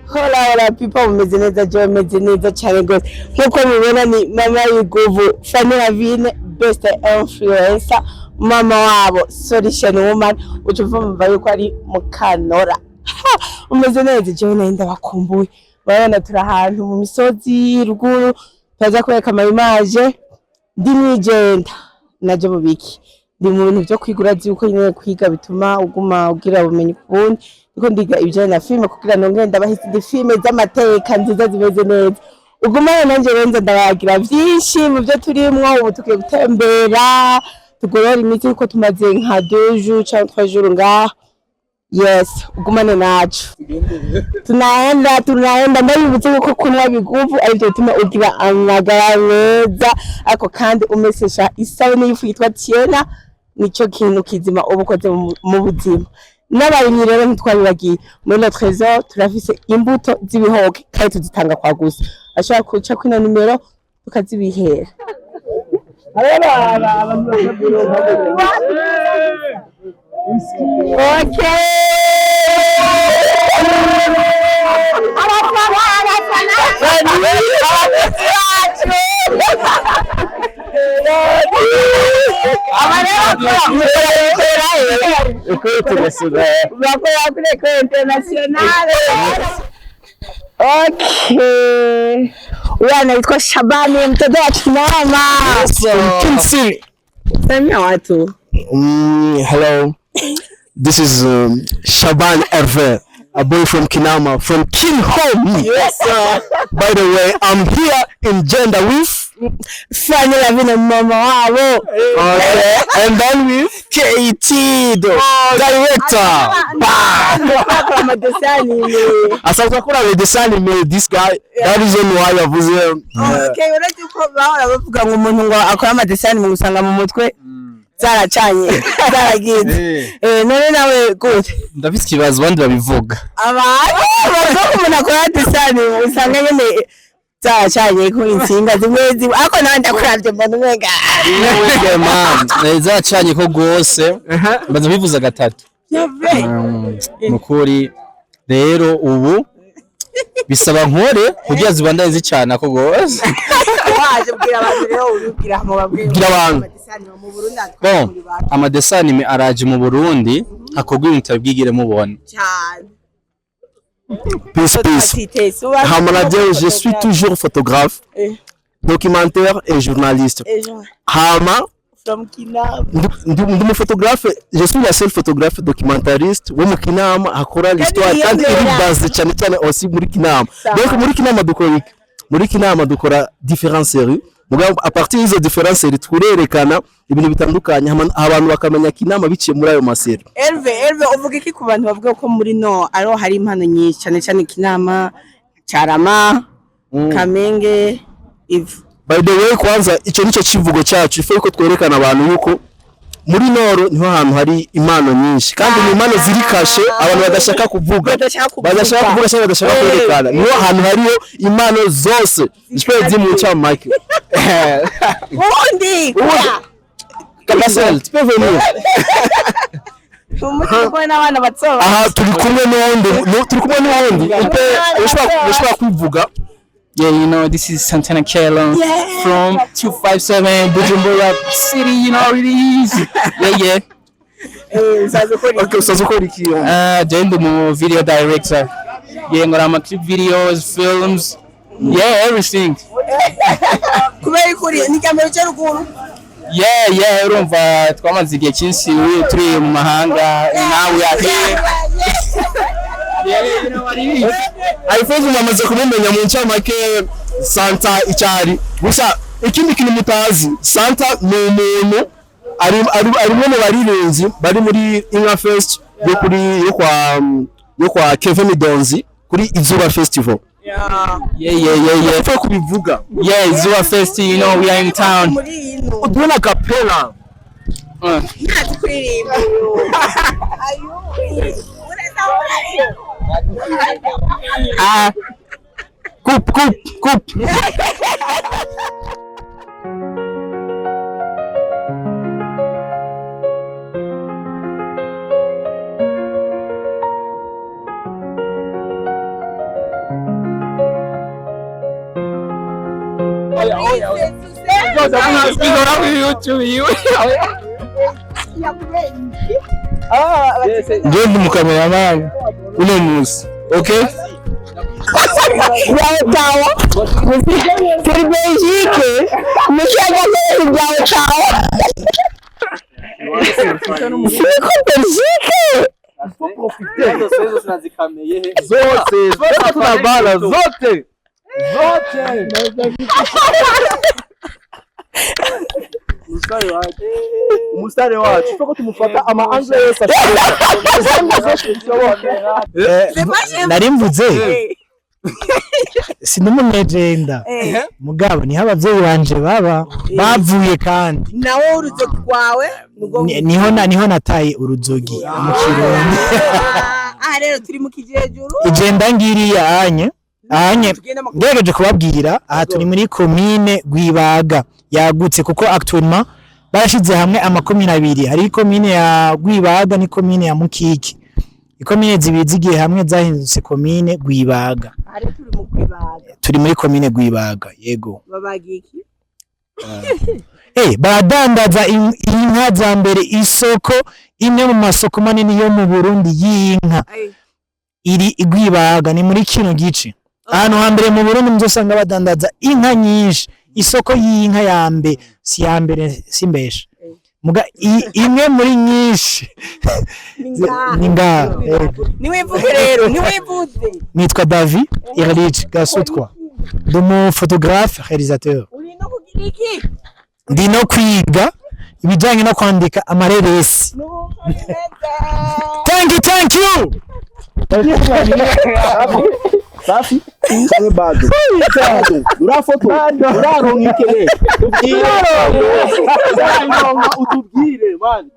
Hola people, mumeze neza je, mumeze neza cyane gose. Nkuko mubibona ni mama y'Iguvu, Fanny Lavine, best influencer, mama wabo Solution Woman, ucuva mva yuko ari Mukanora. Umeze neza je, nenda bakumbuye. Barana turi ahantu mu misozi ruguru, taza kwereka ama image ndi mwijenda naje bubiki. Ndi mu bintu byo kwigura yuko nyine kwiga bituma uguma ugira ubumenyi kubundi. Niko ndiga ibyo na filme kugira ngo ngenda bahise filme z'amateka nziza zimeze neza. Uguma nanje renza ndabagira byinshi mu byo turimwo, ubu tugiye gutembera tugorora imiti uko tumaze nka 2 jours cyangwa 3 jours ngaha. Yes, ugumane nacu. Tunaenda ndabibutse ko kunywa biguvu ariko bituma ugira amagara meza, ako kandi umesesha isabune y'ifu yitwa Tiena, nico kintu kizima ubukoze mu buzima. N'abarimyi rero ntitwabibagiye muri le trésor turafise imbuto z'ibihoke kandi tuzitanga kwa gusa. Ashaka kuca kwino numero tukazibihera. Okay. Okay. Anaitwa Shabani, mtoto wa Kinama. Kinsiri. Samia watu. Hello. This is Shaban Hervé, a boy from Kinama, from King Home. Yes, sir. By the way, I'm here in Gender with Fanny Lavine, mama wabo. Okay. And then with KT, the director. Asante kura le desani me this guy. That is why I was here. Okay, uretse ko bahora bavuga ngo umuntu ngo akora amadesani mu gusanga mu mutwe zaracanye zaragize. None nawe gute? Ndafite ikibazo bandi babivuga. Abantu bavuga umuntu akora desani usanga nyene zaracanye ko insinga zimwe ako nawe ndakuravye mbona umwenga. Wewe man, zacanye ko gose. Mbaza bivuza gatatu. Mukuri rero ubu bisaba nkore kugira zibandanye zicana ko gose. Waje bwira abantu rero ubwira mu babwira abantu mu Burundi. Bon, amadesani araje mu Burundi akogwa ibintu tabwigire mubona. Cyane. Peace. Je suis toujours photographe, documentaire et journaliste. Hama from Kinama. Ndi photographe, je suis la seule photographe documentariste wo mu Kinama akora l'histoire kandi iri base cyane cyane aussi muri Kinama. Donc muri Kinama dukora iki? Muri Kinama dukora différentes séries. Mugabo à partir y'izo différentes séries turerekana ibintu bitandukanye abantu bakamenya Kinama biciye muri ayo maseri. Hervé uvuga iki ku bantu bavuga ko muri no aro hari impano nyinshi cyane cyane Kinama, Charama, Kamenge, Ivu. By the way, kwanza ico nico kivugo cyacu ife ko twerekana abantu yuko muri Noro niho hantu hari impano nyinshi kandi ni impano ziri kashe abantu badashaka kuvuga cyangwa badashaka kwerekana niho hantu hariyo impano zose zipezi mu cyama Mike. Undi Kabasel tu peux venir. Umuko n'abana batsoba. Aha turi kumwe n'undi ushobora kuvuga. Yeah, you know, this is Santana Kelo from 257 Bujumbura City, you know what it is. Yeah. Okay, usazukora iki? Doing the video director. Yeah, ngora clip videos, films. Yeah, everything. Kubera kuri ni kamera cyaruguru. Yeah, urumva twamaze igihe cyinshi turi mu mahanga, now we are here. Yeah, you know what it is. Aifuza mwamaze kumumenya mu ncamake Santa icyari. Gusa ikindi kintu mutazi, Santa ni umuntu ari mu barirenzi bari muri Inka Fest yo kwa Kevin Donzi kuri Izuba Festival. Yeah. Ufa kubivuga. Yeah, Izuba Fest, you know, we are in town. Uduna kapela. Nati kuririmba. Coupe. Ndio mkameraman ule musi. Okay? Tawa. Turi Belgique. Mushaga kwa tawa. Siko Belgique. Zote tunazikameye. Zote tunabala zote. Mustari wacu foko tumufata ama angle yose nari mvuze sinumunyegenda mugabo niho abavyeyi banje baba bavuye kandi nawo uruzogi kwawe niho nataye uruzogi mu Kirundi. Aha rero turi mu kijejuru igenda ngiriya anye ngegeje kubabwira aha turi muri commune Gwibaga yagutse kuko actuellement barashize hamwe amakomine abiri hari commune ya Gwibaga ni commune ya Mukiki ikomine zibizigiye hamwe zahindutse commune Gwibaga. Ari turi mu Gwibaga turi muri commune Gwibaga yego babagiki baradandaza inka za mbere isoko imwe mu masoko manini yo mu Burundi y'inka iri Gwibaga ni muri kino gice ahantu hambere mu Burundi muzosanga badandaza inka nyinshi isoko y'inka yambe si yambere simbesha muga imwe muri nyinshi ninga niwivuge rero niwivuze nitwa David Irlich Gasutwa ndumu photographe réalisateur uri no kugira iki ndi no kwiga ibijyanye no kwandika amareresi. Thank you safi kare bado urafoto uraronkekele utubwire man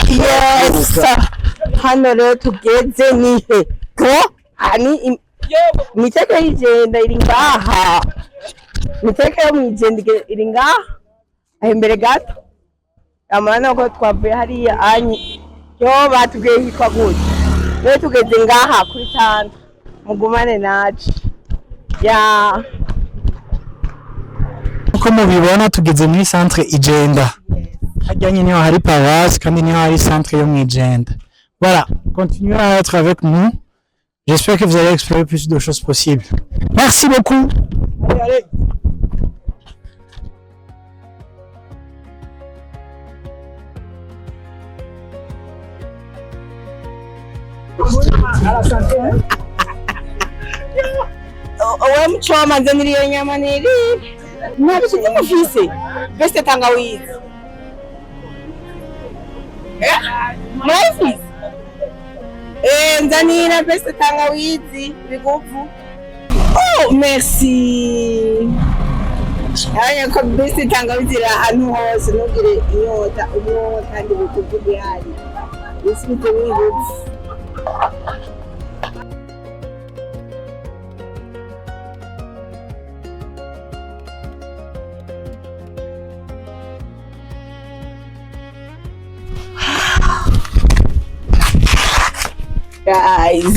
Yes. Hano rero tugeze nihe ko hani miteke y'igenda iri ngaha miteke yo mw'igenda iri ngaha aho imbere gato amana ko twavuye hariya anyi yo batubwiye hitwa gute rero tugeze ngaha kuri tanda mugumane naje ya uko mubibona tugeze muri centre Igenda hajyanye niho hari paroisse kandi niho hari centre yo mw'Igenda. Voilà, continuez à être avec nous. J'espère que vous allez explorer plus de choses possibles. Merci beaucoup. Allez. Owe mchoma nzaniriye nyama niri nabishyize mufise beste tangawizi murayifise nzanira beste tangawizi biguvu. Oh merci aya ko beste tangawizi iri ahantu hose ntugire inyota umwota kandi biguvu bihari bisubize biguvu.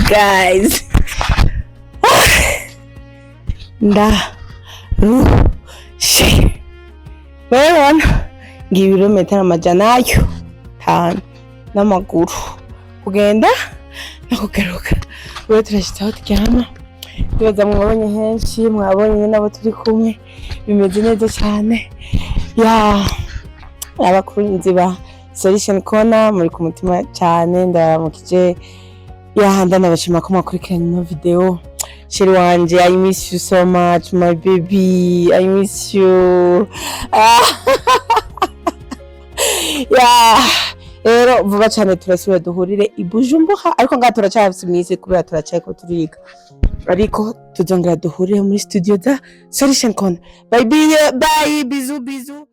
Guys rushe murabona ibirometero amajana ayo 5 n'amaguru kugenda no kugaruka rero turashitse aho turyama Ndibaza mwabonye henshi, mwabonye nabo turi kumwe, bimeze neza cyane. Abakunzi ba Solution Corner muri ku mutima cyane, ndaramukije. Ndanabashima ko mwakurikiranye ino video. Sheri wanje, I miss you so much my baby, I miss you. Rero vuba cyane turasubira duhurire i Bujumbura, ariko ngaha turacyafite iminsi kubera turacaye ko turiga, ariko tuzongera duhurire muri studio za Solution Corner. Bye, bisous.